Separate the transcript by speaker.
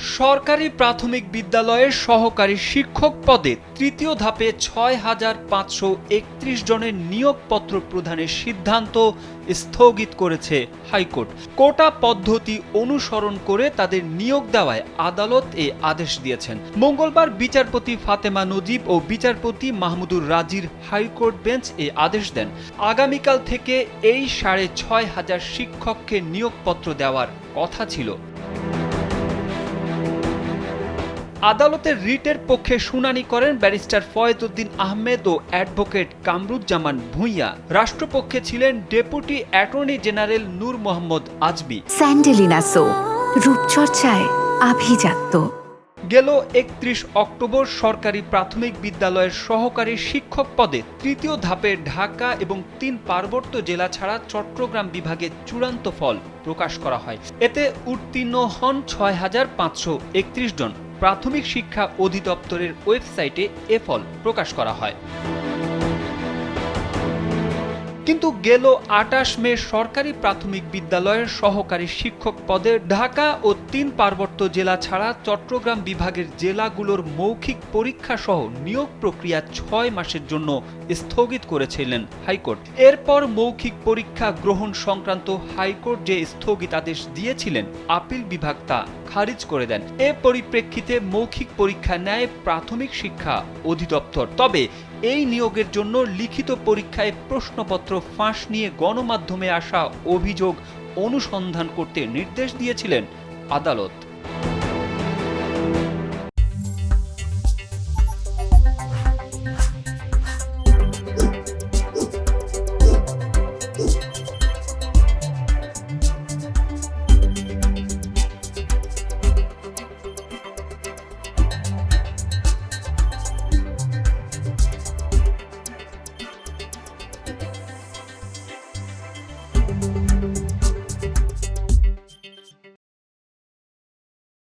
Speaker 1: সরকারি প্রাথমিক বিদ্যালয়ের সহকারী শিক্ষক পদে তৃতীয় ধাপে ৬,৫৩১ জনের নিয়োগপত্র প্রদানের সিদ্ধান্ত স্থগিত করেছে হাইকোর্ট। কোটা পদ্ধতি অনুসরণ করে তাদের নিয়োগ দেওয়ায় আদালত এ আদেশ দিয়েছেন। মঙ্গলবার বিচারপতি ফাতেমা নজিব ও বিচারপতি মাহমুদুর রাজির হাইকোর্ট বেঞ্চ এ আদেশ দেন। আগামীকাল থেকে এই ৬,৫০০ শিক্ষককে নিয়োগপত্র দেওয়ার কথা ছিল। আদালতের রিটের পক্ষে শুনানি করেন ব্যারিস্টার ফয়েজ উদ্দিন আহমেদ ও অ্যাডভোকেট কামরুজ্জামান ভূঁইয়া। রাষ্ট্রপক্ষে ছিলেন ডেপুটি অ্যাটর্নি জেনারেল নূর মোহাম্মদ আজমি।
Speaker 2: স্যান্ডেলিনা সো, রূপচর্চায় আভিজাত্য।
Speaker 1: গেল ৩১ অক্টোবর সরকারি প্রাথমিক বিদ্যালয়ের সহকারী শিক্ষক পদে তৃতীয় ধাপে ঢাকা এবং ৩ পার্বত্য জেলা ছাড়া চট্টগ্রাম বিভাগে চূড়ান্ত ফল প্রকাশ করা হয়। এতে উত্তীর্ণ হন ৬,৫৩১ জন। প্রাথমিক শিক্ষা অধিদপ্তরের ওয়েবসাইটে এ ফল প্রকাশ করা হয়। কিন্তু গেল ২৮ মে সরকারি প্রাথমিক বিদ্যালয়ের সহকারী শিক্ষক পদে ঢাকা ও ৩ পার্বত্য জেলা ছাড়া চট্টগ্রাম বিভাগের জেলাগুলোর মৌখিক পরীক্ষা সহ নিয়োগ প্রক্রিয়া ৬ মাসের জন্য স্থগিত করেছিলেন হাইকোর্ট। এরপর মৌখিক পরীক্ষা গ্রহণ সংক্রান্ত হাইকোর্ট যে স্থগিতাদেশ দিয়েছিলেন, আপিল বিভাগ তা খারিজ করে দেন। এ পরিপ্রেক্ষিতে মৌখিক পরীক্ষা নেয় প্রাথমিক শিক্ষা অধিদপ্তর। তবে এই নিয়োগের জন্য লিখিত পরীক্ষায় প্রশ্নপত্র ফাঁস নিয়ে গণমাধ্যমে আসা অভিযোগ অনুসন্ধান করতে নির্দেশ দিয়েছিলেন আদালত।